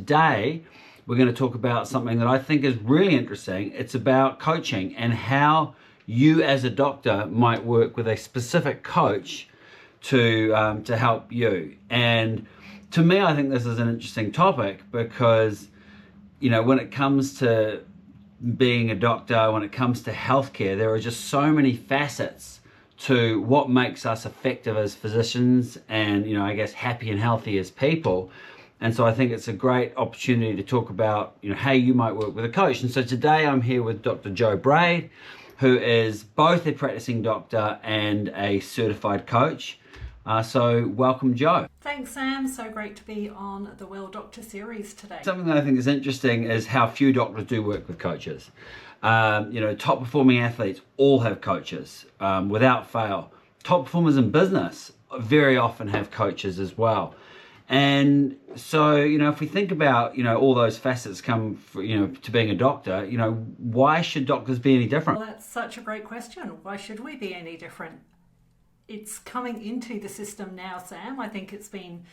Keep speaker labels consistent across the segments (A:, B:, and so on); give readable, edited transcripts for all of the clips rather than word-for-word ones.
A: today we're going to talk about something that I think is really interesting. It's about coaching and how you as a doctor might work with a specific coach to help you. And to me, I think this is an interesting topic because, you know, when it comes to being a doctor, when it comes to healthcare, there are just so many facets to what makes us effective as physicians and, you know, I guess happy and healthy as people. And so I think it's a great opportunity to talk about, you know, how you might work with a coach. And so today I'm here with Dr. Jo Braid, who is both a practicing doctor and a certified coach. So welcome, Jo.
B: Thanks, Sam. So great to be on the Well Doctor series today.
A: Something that I think is interesting is how few doctors do work with coaches. You know, top performing athletes all have coaches without fail. Top performers in business very often have coaches as well. And so, you know, if we think about, you know, all those facets come for, you know, to being a doctor, you know, why should doctors be any different?
B: Well, that's such a great question. Why should we be any different? It's coming into the system now, Sam. I think it's been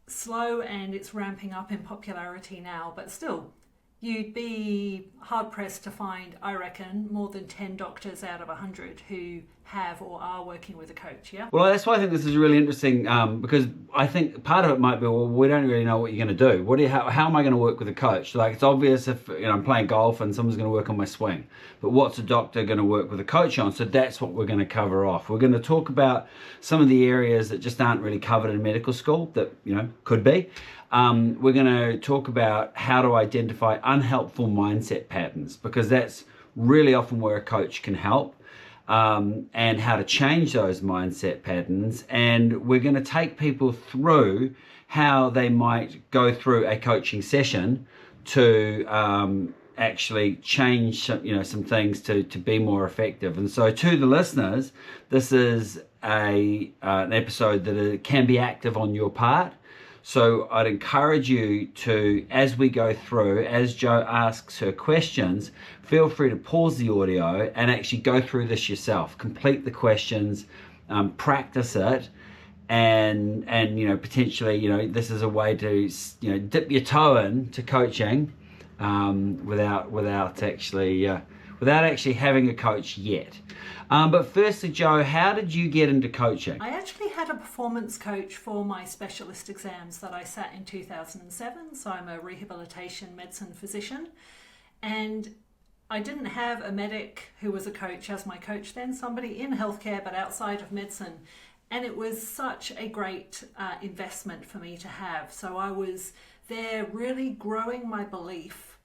B: slow and it's ramping up in popularity now, but still, you'd be hard-pressed to find, I reckon, more than 10 doctors out of 100 who have or are working with a coach, yeah?
A: Well, that's why I think this is really interesting because I think part of it might be, well, we don't really know what you're going to do. How am I going to work with a coach? Like, it's obvious if, you know, I'm playing golf and someone's going to work on my swing, but what's a doctor going to work with a coach on? So that's what we're going to cover off. We're going to talk about some of the areas that just aren't really covered in medical school that, you know, could be. We're going to talk about how to identify unhelpful mindset patterns, because that's really often where a coach can help, and how to change those mindset patterns. And we're going to take people through how they might go through a coaching session to actually change some things to be more effective. And so to the listeners, this is an episode that can be active on your part. So I'd encourage you to, as we go through, as Jo asks her questions, feel free to pause the audio and actually go through this yourself. Complete the questions, practice it, and you know, potentially, you know, this is a way to, you know, dip your toe in to coaching without actually having a coach yet. But firstly, Jo, how did you get into coaching?
B: I actually had a performance coach for my specialist exams that I sat in 2007. So I'm a rehabilitation medicine physician. And I didn't have a medic who was a coach as my coach then, somebody in healthcare but outside of medicine. And it was such a great investment for me to have. So I was there really growing my belief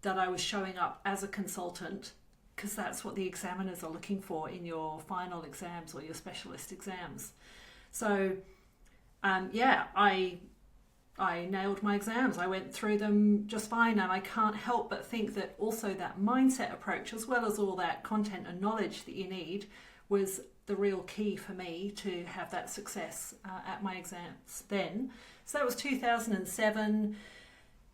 B: that I was showing up as a consultant, because that's what the examiners are looking for in your final exams or your specialist exams. So, I nailed my exams. I went through them just fine, and I can't help but think that also that mindset approach, as well as all that content and knowledge that you need, was the real key for me to have that success at my exams then. So that was 2007.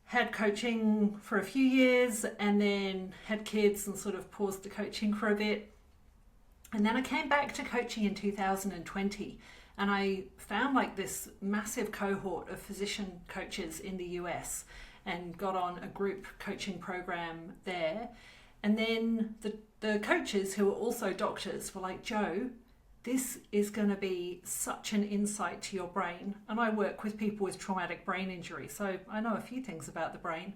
B: Had coaching for a few years and then had kids and sort of paused the coaching for a bit. And then I came back to coaching in 2020, and I found like this massive cohort of physician coaches in the US and got on a group coaching program there. And then the coaches who were also doctors were like, Jo, this is going to be such an insight to your brain. And I work with people with traumatic brain injury, so I know a few things about the brain.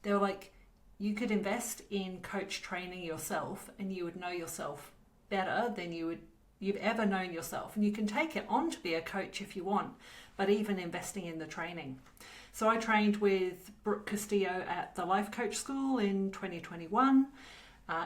B: They were like, you could invest in coach training yourself and you would know yourself better than you've ever known yourself. And you can take it on to be a coach if you want, but even investing in the training. So I trained with Brooke Castillo at the Life Coach School in 2021.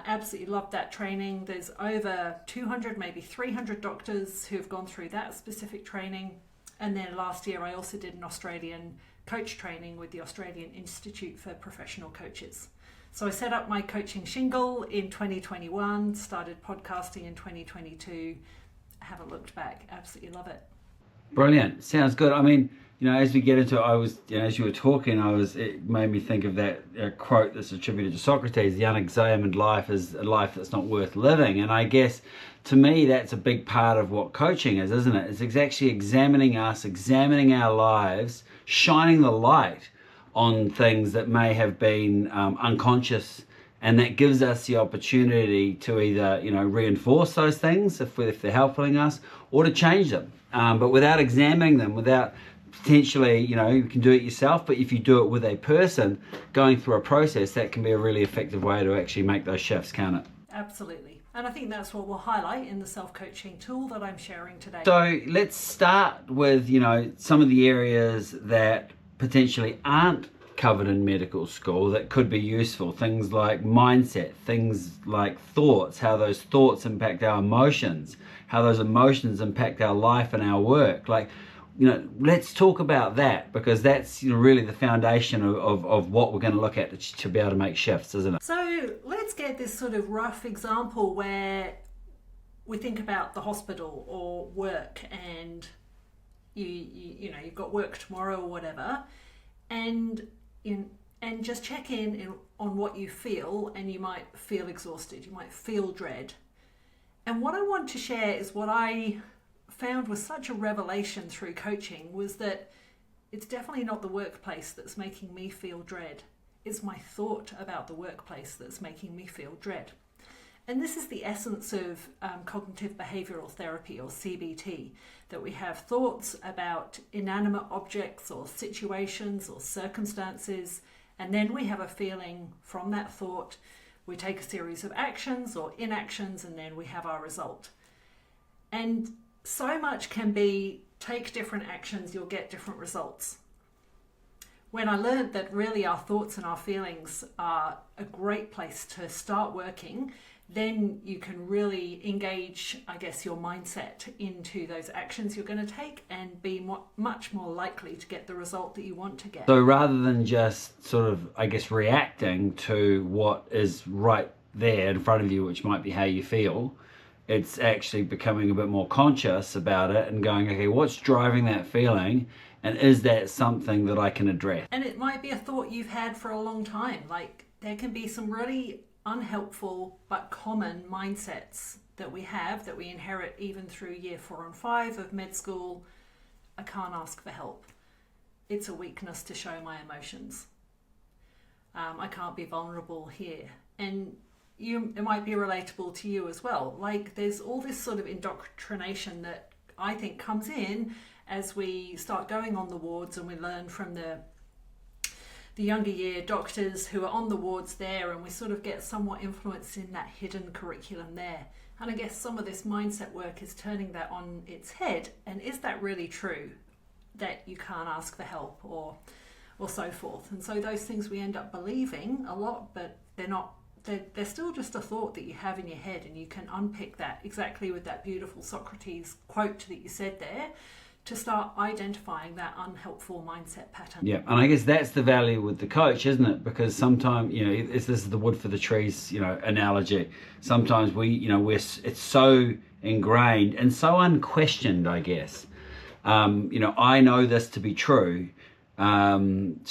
B: Absolutely loved that training. There's over 200, maybe 300 doctors who have gone through that specific training. And then last year I also did an Australian coach training with the Australian Institute for Professional Coaches. So I set up my coaching shingle in 2021, started podcasting in 2022. I haven't looked back. Absolutely love it.
A: Brilliant. Sounds good. I mean, you know, as we get into it, as you were talking, it made me think of that quote that's attributed to Socrates: the unexamined life is a life that's not worth living. And I guess, to me, that's a big part of what coaching is, isn't it? It's actually examining us, examining our lives, shining the light on things that may have been unconscious, and that gives us the opportunity to either, you know, reinforce those things if they're helping us, or to change them, but without examining them, without potentially, you know, you can do it yourself, but if you do it with a person going through a process, that can be a really effective way to actually make those shifts, can't it?
B: Absolutely. And I think that's what we'll highlight in the self-coaching tool that I'm sharing today.
A: So let's start with, you know, some of the areas that potentially aren't covered in medical school that could be useful. Things like mindset, things like thoughts, how those thoughts impact our emotions, how those emotions impact our life and our work. Like, you know, let's talk about that, because that's, you know, really the foundation of what we're going to look at to be able to make shifts, isn't it?
B: So let's get this sort of rough example where we think about the hospital or work, and you know, you've got work tomorrow or whatever, and just check in on what you feel, and you might feel exhausted, you might feel dread. And what I want to share is what I found was such a revelation through coaching, was that it's definitely not the workplace that's making me feel dread. It's my thought about the workplace that's making me feel dread. And this is the essence of cognitive behavioural therapy, or CBT, that we have thoughts about inanimate objects or situations or circumstances, and then we have a feeling from that thought. We take a series of actions or inactions, and then we have our result. And so much can be, take different actions, you'll get different results. When I learned that really our thoughts and our feelings are a great place to start working, then you can really engage, I guess, your mindset into those actions you're going to take, and be much more likely to get the result that you want to get.
A: So rather than just sort of, I guess, reacting to what is right there in front of you, which might be how you feel, it's actually becoming a bit more conscious about it and going, okay, what's driving that feeling, and is that something that I can address?
B: And it might be a thought you've had for a long time. Like, there can be some really unhelpful but common mindsets that we have, that we inherit even through year 4 and 5 of med school. I can't ask for help. It's a weakness to show my emotions. I can't be vulnerable here. And it might be relatable to you as well. Like, there's all this sort of indoctrination that I think comes in as we start going on the wards, and we learn from the younger year doctors who are on the wards there, and we sort of get somewhat influenced in that hidden curriculum there. And I guess some of this mindset work is turning that on its head. And is that really true, that you can't ask for help or so forth? And so those things we end up believing a lot, but they're not. They're still just a thought that you have in your head, and you can unpick that exactly with that beautiful Socrates quote that you said there, to start identifying that unhelpful mindset pattern.
A: Yeah, and I guess that's the value with the coach, isn't it? Because sometimes, you know, this is the wood for the trees, you know, analogy. Sometimes it's so ingrained and so unquestioned, I guess. You know, I know this to be true, so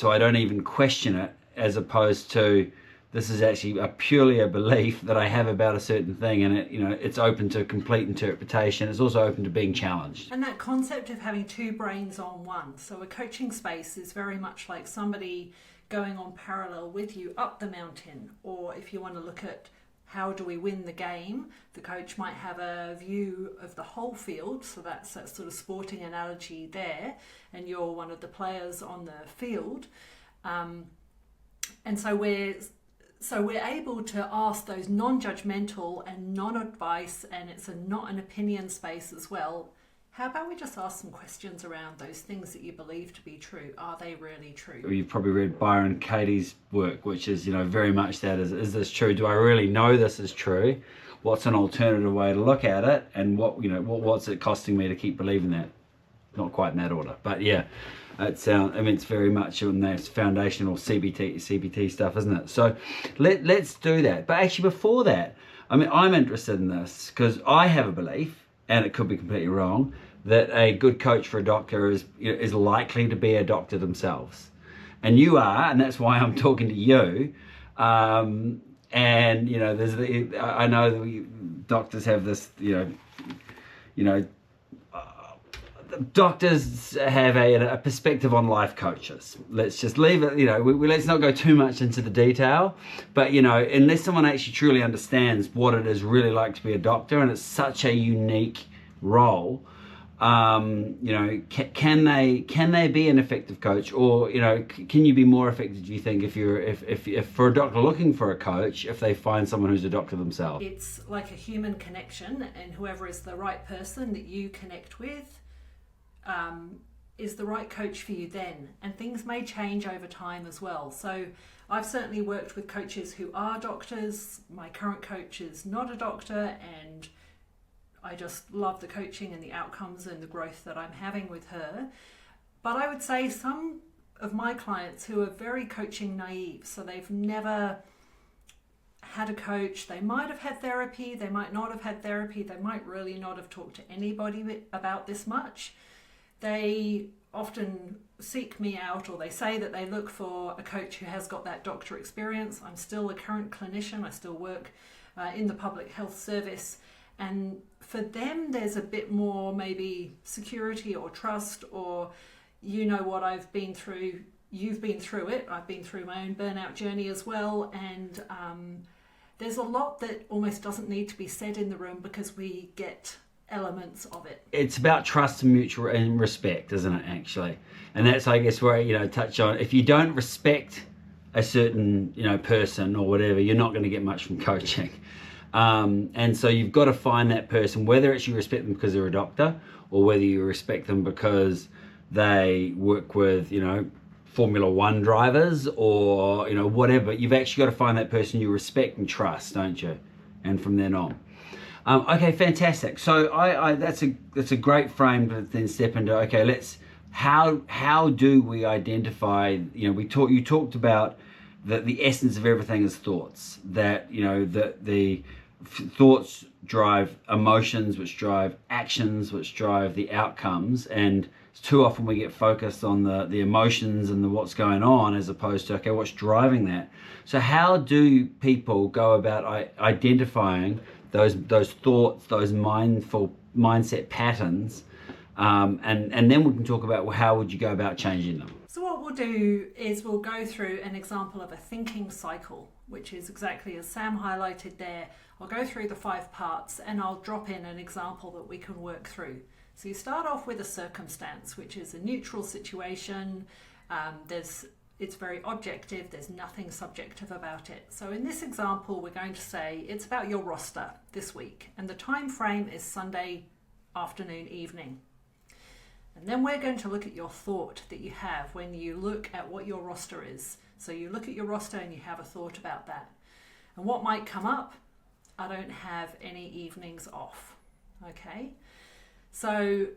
A: I don't even question it, as opposed to, this is actually purely a belief that I have about a certain thing, and it, you know, it's open to complete interpretation. It's also open to being challenged.
B: And that concept of having two brains on one. So a coaching space is very much like somebody going on parallel with you up the mountain. Or if you want to look at how do we win the game, the coach might have a view of the whole field. So that's that sort of sporting analogy there, and you're one of the players on the field. And so we're able to ask those non-judgmental and non-advice, and it's not an opinion space as well. How about we just ask some questions around those things that you believe to be true? Are they really true?
A: You've probably read Byron Katie's work, which is, you know, very much that is this true? Do I really know this is true? What's an alternative way to look at it? And what's it costing me to keep believing that? Not quite in that order, but yeah. It's very much on that foundational CBT stuff, isn't it? So let's do that. But actually, before that, I mean, I'm interested in this because I have a belief, and it could be completely wrong, that a good coach for a doctor is likely to be a doctor themselves, and you are, and that's why I'm talking to you. And you know, I know that doctors have this, doctors have a perspective on life coaches. Let's just leave it, let's not go too much into the detail, but unless someone actually truly understands what it is really like to be a doctor, and it's such a unique role, can they be an effective coach, or can you be more effective, do you think, if for a doctor looking for a coach, if they find someone who's a doctor themselves?
B: It's like a human connection, and whoever is the right person that you connect with is the right coach for you then, and things may change over time as well. So I've certainly worked with coaches who are doctors. My current coach is not a doctor, and I just love the coaching and the outcomes and the growth that I'm having with her. But I would say some of my clients who are very coaching naive, so they've never had a coach, they might have had therapy, they might not have had therapy, they might really not have talked to anybody about this much. They often seek me out, or they say that they look for a coach who has got that doctor experience. I'm still a current clinician, I still work in the public health service, and for them there's a bit more maybe security or trust, or what I've been through, you've been through it, I've been through my own burnout journey as well, and there's a lot that almost doesn't need to be said in the room because we get elements of it.
A: It's about trust and mutual and respect, isn't it, actually? And that's, I guess, where touch on, if you don't respect a certain person or whatever, you're not going to get much from coaching. And so you've got to find that person, whether it's you respect them because they're a doctor, or whether you respect them because they work with Formula One drivers, or whatever. You've actually got to find that person you respect and trust, don't you? And from then on. Okay, fantastic. So that's a great frame to then step into. Okay, how do we identify? You talked about that the essence of everything is thoughts. That the thoughts drive emotions, which drive actions, which drive the outcomes, and too often we get focused on the emotions and what's going on, as opposed to, okay, what's driving that. So how do people go about identifying those thoughts, those mindset patterns, and then we can talk about, well, how would you go about changing them?
B: So what we'll do is we'll go through an example of a thinking cycle, which is exactly as Sam highlighted there. I'll go through the 5 parts and I'll drop in an example that we can work through. So you start off with a circumstance, which is a neutral situation. It's very objective, there's nothing subjective about it. So in this example, we're going to say it's about your roster this week, and the time frame is Sunday afternoon, evening. And then we're going to look at your thought that you have when you look at what your roster is. So you look at your roster and you have a thought about that. And what might come up? I don't have any evenings off. Okay? So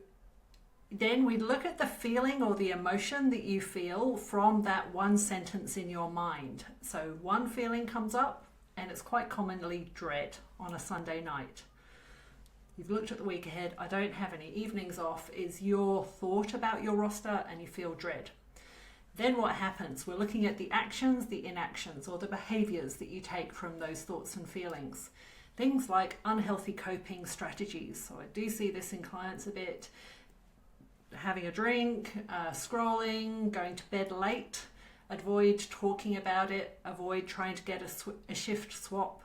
B: then we look at the feeling or the emotion that you feel from that one sentence in your mind. So one feeling comes up, and it's quite commonly dread on a Sunday night. You've looked at the week ahead, I don't have any evenings off, is your thought about your roster, and you feel dread. Then what happens? We're looking at the actions, the inactions, or the behaviors that you take from those thoughts and feelings. Things like unhealthy coping strategies. So I do see this in clients a bit. Having a drink, scrolling, going to bed late, avoid talking about it, avoid trying to get a shift swap,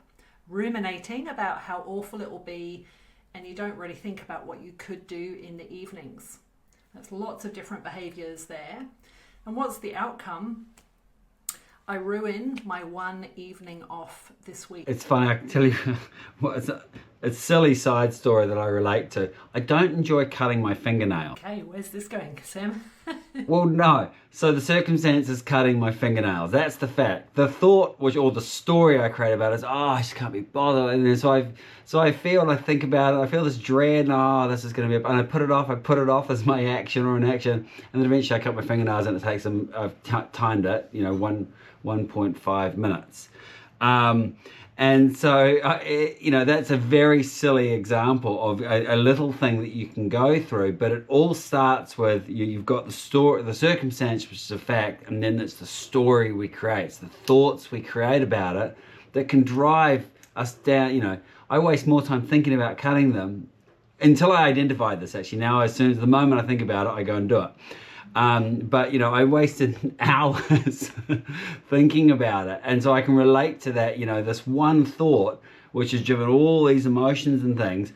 B: ruminating about how awful it will be, and you don't really think about what you could do in the evenings. That's lots of different behaviours there. And what's the outcome? I ruined my one evening off this week.
A: It's funny, I can tell you, it's a silly side story that I relate to. I don't enjoy cutting my fingernail.
B: Okay, where's this going, Sam?
A: Well, no. So the circumstance is cutting my fingernails. That's the fact. The thought, or the story I create about it is, I just can't be bothered. And then so I feel, and I think about it, I feel this dread, and this is going to be, and I put it off as my action or inaction. And then eventually I cut my fingernails, and it takes I've timed it, 1.5 minutes. And so, that's a very silly example of a little thing that you can go through, but it all starts with, you've got the story, the circumstance, which is a fact, and then it's the story we create. It's the thoughts we create about it that can drive us down. I waste more time thinking about cutting them until I identified this actually. Now, as soon as the moment I think about it, I go and do it. But I wasted hours thinking about it, and so I can relate to that. This one thought, which has driven all these emotions and things,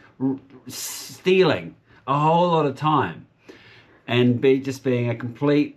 A: stealing a whole lot of time, and just being a complete,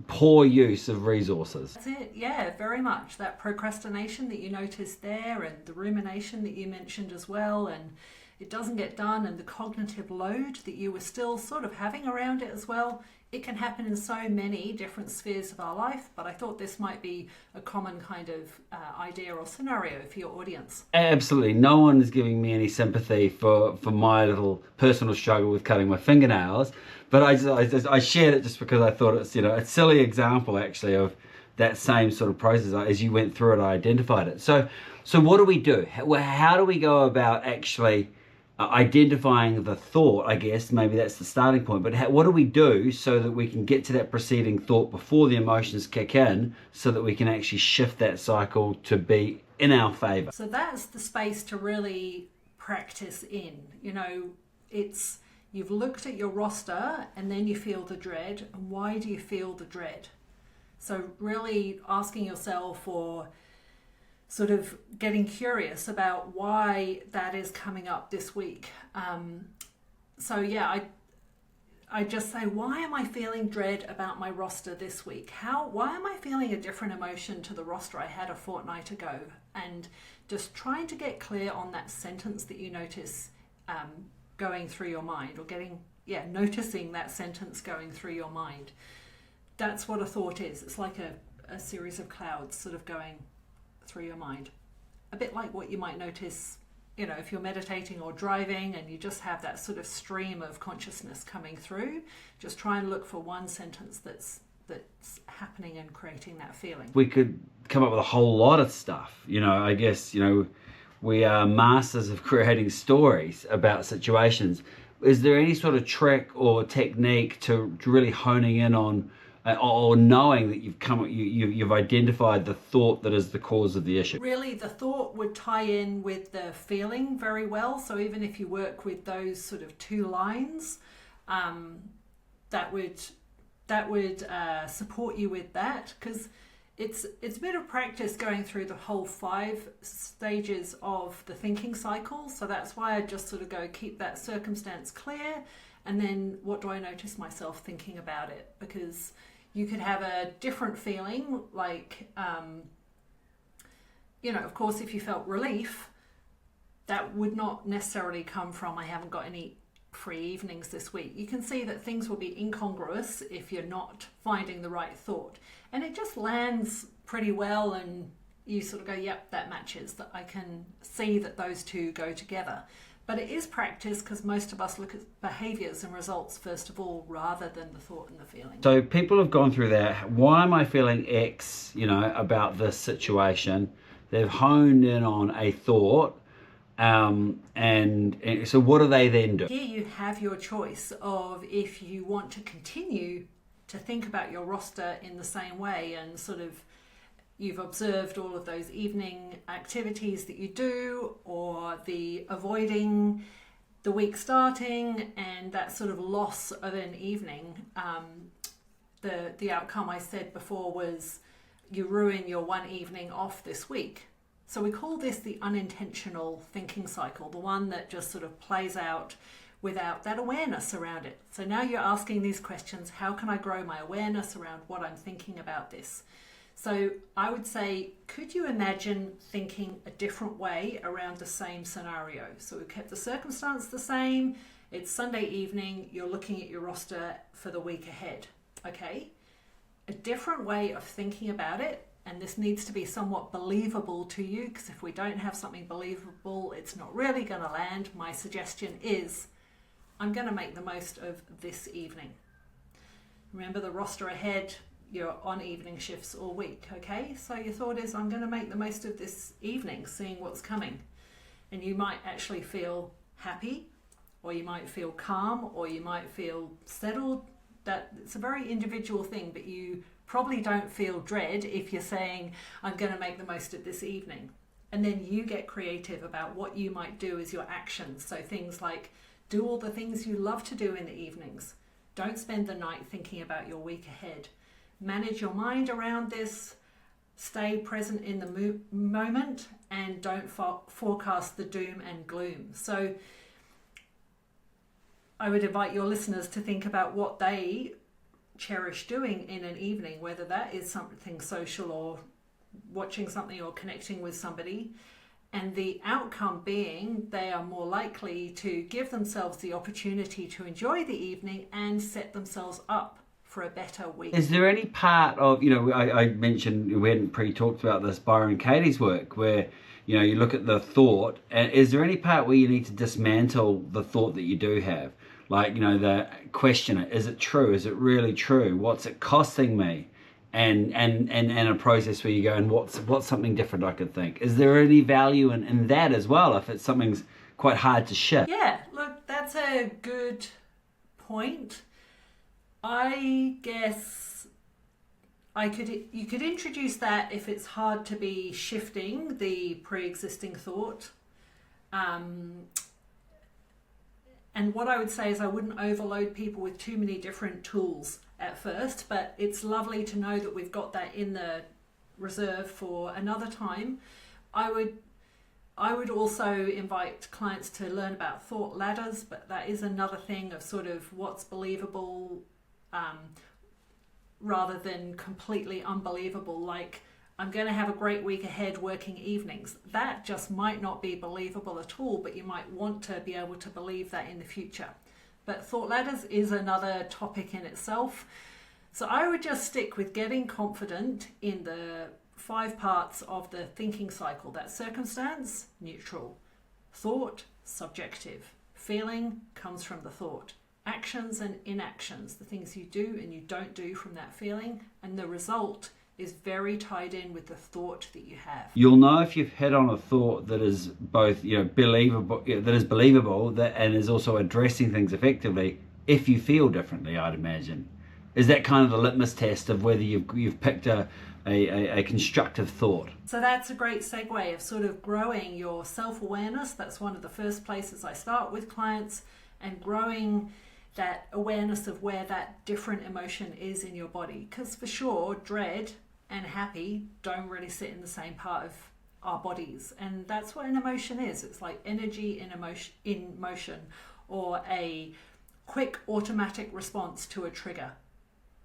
A: poor use of resources.
B: That's it, yeah, very much. That procrastination that you noticed there, and the rumination that you mentioned as well, and it doesn't get done, and the cognitive load that you were still sort of having around it as well. It can happen in so many different spheres of our life, but I thought this might be a common kind of idea or scenario for your audience.
A: Absolutely. No one is giving me any sympathy for my little personal struggle with cutting my fingernails, but I shared it just because I thought it's a silly example actually of that same sort of process. As you went through it, I identified it. So what do we do? How do we go about actually identifying the thought? I guess maybe that's the starting point, but what do we do so that we can get to that preceding thought before the emotions kick in, so that we can actually shift that cycle to be in our favor?
B: So that's the space to really practice in. It's you've looked at your roster and then you feel the dread. And why do you feel the dread? So really asking yourself, or sort of getting curious about why that is coming up this week. I just say, why am I feeling dread about my roster this week? Why am I feeling a different emotion to the roster I had a fortnight ago? And just trying to get clear on that sentence that you notice going through your mind, or noticing that sentence going through your mind. That's what a thought is. It's like a series of clouds sort of going through your mind, a bit like what you might notice if you're meditating or driving, and you just have that sort of stream of consciousness coming through. Just try and look for one sentence that's happening and creating that feeling.
A: We could come up with a whole lot of stuff. I guess we are masters of creating stories about situations. Is there any sort of trick or technique to really honing in on, or knowing that you've identified the thought that is the cause of the issue?
B: Really, the thought would tie in with the feeling very well. So even if you work with those sort of two lines, that would support you with that, because it's a bit of practice going through the whole 5 stages of the thinking cycle. So that's why I just sort of go, keep that circumstance clear, and then what do I notice myself thinking about it? Because you could have a different feeling, like, of course, if you felt relief, that would not necessarily come from, I haven't got any free evenings this week. You can see that things will be incongruous if you're not finding the right thought. And it just lands pretty well, and you sort of go, yep, that matches. That I can see that those two go together. But it is practice, because most of us look at behaviours and results first of all, rather than the thought and the feeling.
A: So people have gone through that. Why am I feeling X, about this situation? They've honed in on a thought, and so what do they then do?
B: Here you have your choice of if you want to continue to think about your roster in the same way, and sort of you've observed all of those evening activities that you do, or the avoiding the week starting and that sort of loss of an evening. The outcome I said before was you ruin your one evening off this week. So we call this the unintentional thinking cycle, the one that just sort of plays out without that awareness around it. So now you're asking these questions, how can I grow my awareness around what I'm thinking about this? So I would say, could you imagine thinking a different way around the same scenario? So we've kept the circumstance the same. It's Sunday evening. You're looking at your roster for the week ahead. Okay. A different way of thinking about it. And this needs to be somewhat believable to you, because if we don't have something believable, it's not really going to land. My suggestion is, I'm going to make the most of this evening. Remember the roster ahead. You're on evening shifts all week, okay? So your thought is, I'm going to make the most of this evening, seeing what's coming. And you might actually feel happy, or you might feel calm, or you might feel settled. That it's a very individual thing, but you probably don't feel dread if you're saying, I'm going to make the most of this evening. And then you get creative about what you might do as your actions. So things like Do all the things you love to do in the evenings. Don't spend the night thinking about your week ahead. Manage your mind around this. Stay present in the moment, and don't forecast the doom and gloom. So I would invite your listeners to think about what they cherish doing in an evening, whether that is something social or watching something or connecting with somebody, and the outcome being they are more likely to give themselves the opportunity to enjoy the evening and set themselves up for a better week.
A: Is there any part of, I mentioned, we hadn't pre-talked about this, Byron Katie's work, where, you look at the thought, and is there any part where you need to dismantle the thought that you do have? Like, the question, is it true? Is it really true? What's it costing me? And a process where you go, and what's something different I could think? Is there any value in that as well, if it's something's quite hard to shift?
B: Yeah, look, that's a good point. I guess you could introduce that if it's hard to be shifting the pre-existing thought. And what I would say is I wouldn't overload people with too many different tools at first, but it's lovely to know that we've got that in the reserve for another time. I would also invite clients to learn about thought ladders, but that is another thing of sort of what's believable rather than completely unbelievable, like I'm going to have a great week ahead working evenings. That just might not be believable at all, but you might want to be able to believe that in the future. But thought ladders is another topic in itself. So I would just stick with getting confident in the 5 parts of the thinking cycle. That's circumstance, neutral. Thought, subjective. Feeling comes from the thought. Actions and inactions, the things you do and you don't do from that feeling. And the result is very tied in with the thought that you have.
A: You'll know if you've hit on a thought that is both, believable, and is also addressing things effectively if you feel differently, I'd imagine. Is that kind of the litmus test of whether you've picked a constructive thought?
B: So that's a great segue of sort of growing your self-awareness. That's one of the first places I start with clients, and growing that awareness of where that different emotion is in your body. Because for sure, dread and happy don't really sit in the same part of our bodies. And that's what an emotion is. It's like energy in motion, or a quick automatic response to a trigger.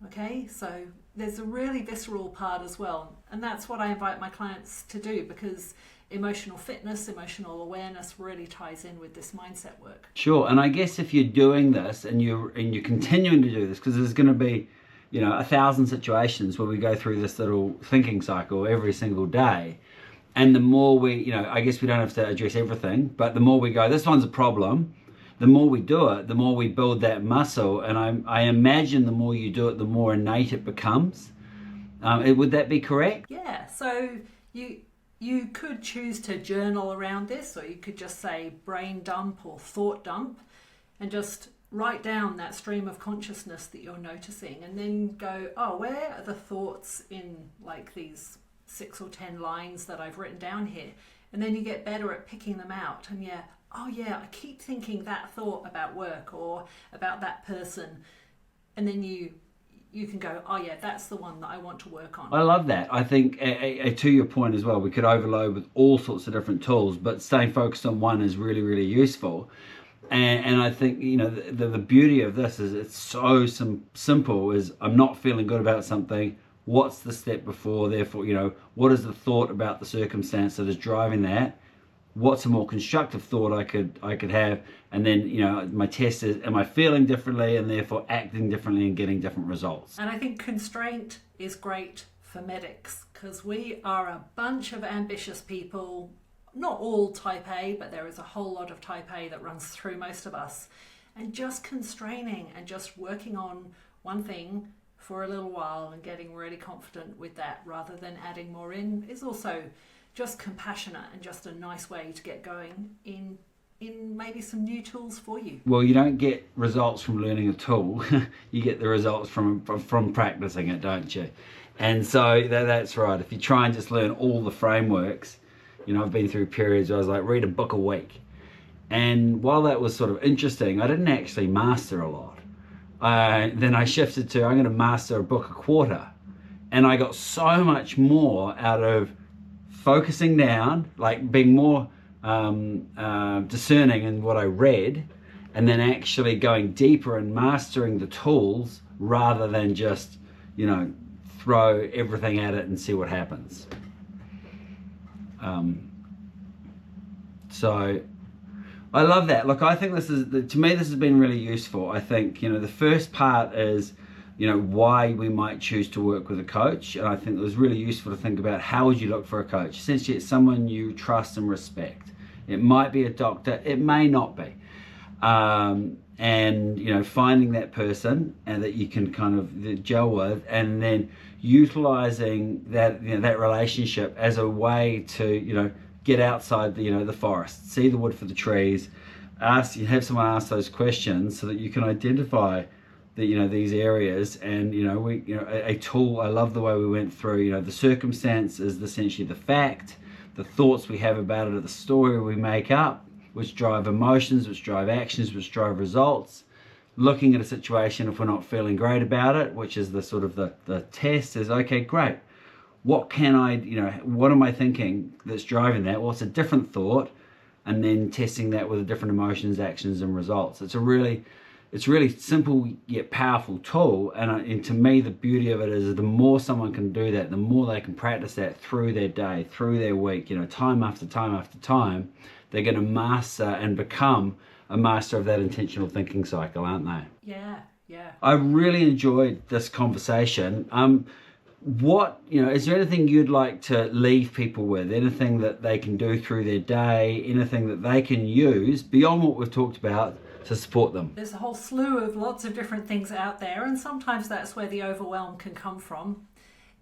B: Okay, so there's a really visceral part as well. And that's what I invite my clients to do, because emotional fitness, emotional awareness really ties in with this mindset work.
A: Sure, and I guess if you're doing this and you're continuing to do this, because there's going to be, 1,000 situations where we go through this little thinking cycle every single day, and the more we, I guess we don't have to address everything, but the more we go, this one's a problem, the more we do it, the more we build that muscle, and I imagine the more you do it, the more innate it becomes. Would that be correct?
B: Yeah, so you could choose to journal around this, or you could just say brain dump or thought dump, and just write down that stream of consciousness that you're noticing, and then go, oh, where are the thoughts in like these 6 or 10 lines that I've written down here? And then you get better at picking them out. And I keep thinking that thought about work or about that person. And then you can go, oh yeah, that's the one that I want to work on.
A: I love that. I think to your point as well, we could overload with all sorts of different tools, but staying focused on one is really, really useful. And I think, the beauty of this is it's so simple. Is I'm not feeling good about something. What's the step before? Therefore, what is the thought about the circumstance that is driving that? What's a more constructive thought I could have? And then, my test is, am I feeling differently and therefore acting differently and getting different results?
B: And I think constraint is great for medics, because we are a bunch of ambitious people. Not all type A, but there is a whole lot of type A that runs through most of us. And just constraining and just working on one thing for a little while and getting really confident with that rather than adding more in is also just compassionate and just a nice way to get going in maybe some new tools for you.
A: Well, you don't get results from learning a tool. You get the results from practicing it, don't you? And so that's right. If you try and just learn all the frameworks, I've been through periods where I was like, read a book a week. And while that was sort of interesting, I didn't actually master a lot. Then I shifted to, I'm going to master a book a quarter. And I got so much more out of focusing down, like being more discerning in what I read, and then actually going deeper and mastering the tools rather than just, throw everything at it and see what happens. So I love that. Look, I think to me, this has been really useful. I think, the first part is, why we might choose to work with a coach. And I think it was really useful to think about, how would you look for a coach? Essentially, it's someone you trust and respect. It might be a doctor, it may not be. And, finding that person and that you can kind of gel with, and then utilizing that, that relationship as a way to, get outside the forest, see the wood for the trees, have someone ask those questions so that you can identify these areas. And a tool, I love the way we went through, the circumstance is essentially the fact, the thoughts we have about it are the story we make up, which drive emotions, which drive actions, which drive results. Looking at a situation, if we're not feeling great about it, which is the sort of the test, is okay, great. What can I, what am I thinking that's driving that? What's a different thought? And then testing that with the different emotions, actions, and results. It's really simple yet powerful tool. And to me, the beauty of it is the more someone can do that, the more they can practice that through their day, through their week, time after time after time, they're going to master and become a master of that intentional thinking cycle, aren't they?
B: Yeah.
A: I really enjoyed this conversation. Is there anything you'd like to leave people with? Anything that they can do through their day? Anything that they can use beyond what we've talked about to support them?
B: There's a whole slew of lots of different things out there, and sometimes that's where the overwhelm can come from.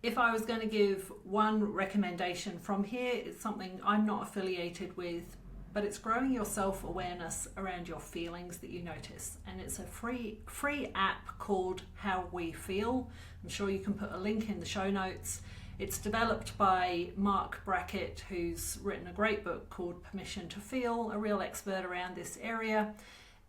B: If I was going to give one recommendation from here, it's something I'm not affiliated with, but it's growing your self-awareness around your feelings that you notice. And it's a free app called How We Feel. I'm sure you can put a link in the show notes. It's developed by Mark Brackett, who's written a great book called Permission to Feel, a real expert around this area.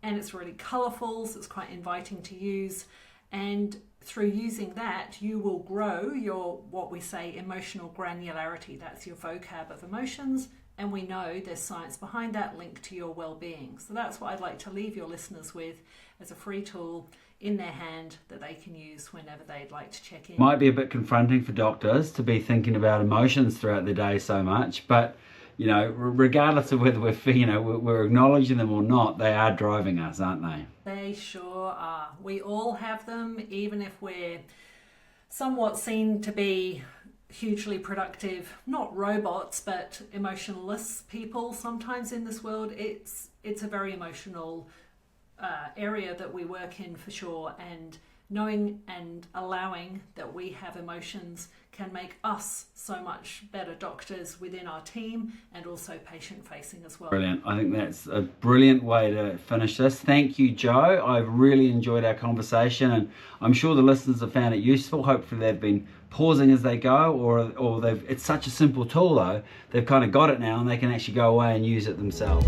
B: And it's really colourful, so it's quite inviting to use. And through using that, you will grow your, what we say, emotional granularity. That's your vocab of emotions. And we know there's science behind that, linked to your well-being. So that's what I'd like to leave your listeners with as a free tool in their hand that they can use whenever they'd like to check in.
A: Might be a bit confronting for doctors to be thinking about emotions throughout the day so much, but regardless of whether we're acknowledging them or not, they are driving us, aren't they?
B: They sure are. We all have them, even if we're somewhat seen to be hugely productive, not robots, but emotionless people. Sometimes in this world, it's a very emotional area that we work in, for sure, and knowing and allowing that we have emotions can make us so much better doctors within our team, and also patient facing as well.
A: Brilliant. I think that's a brilliant way to finish this. Thank you, Jo. I've really enjoyed our conversation, and I'm sure the listeners have found it useful. Hopefully they've been pausing as they go, or it's such a simple tool though, they've kind of got it now and they can actually go away and use it themselves.